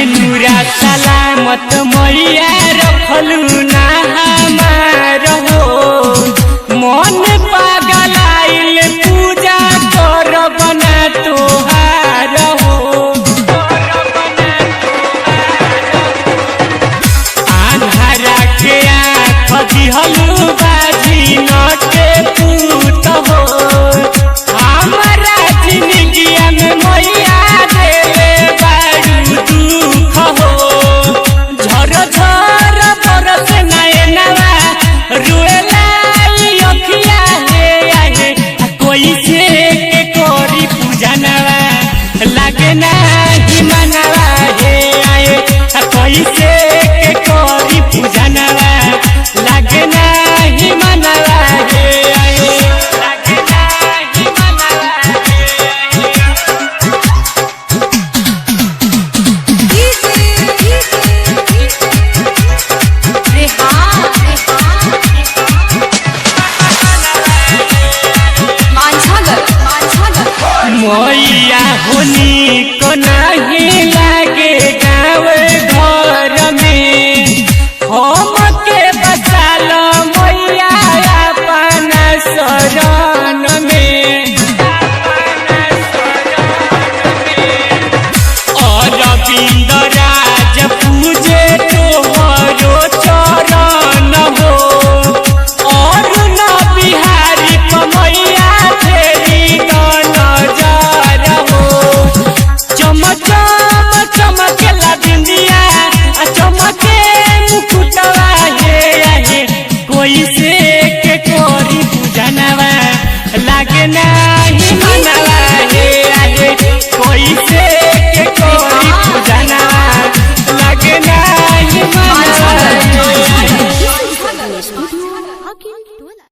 सेनुरा सलामत मैया रखलू ना हमार हो। मन पागल आइल पूजा करब ना तोहार हो। आन्हरा के आँख दिहलू बाजी न के पूत हो। हमारा जिंदगिया में मैया देले बारू दुख हो। झर झर बरस नयनवा रुएला अखिया हे आहे। कोई से के करी पूजनवा लागे नाही मनवा हे आए। कोई से के करी पूजनवा लागे नाही मनवा हे आए। लागे नाही मनवा हे आए। मैया होनी को नहीं लागे गाँव घर में। हम के बसाल मैया अपना शरण में। अरविंद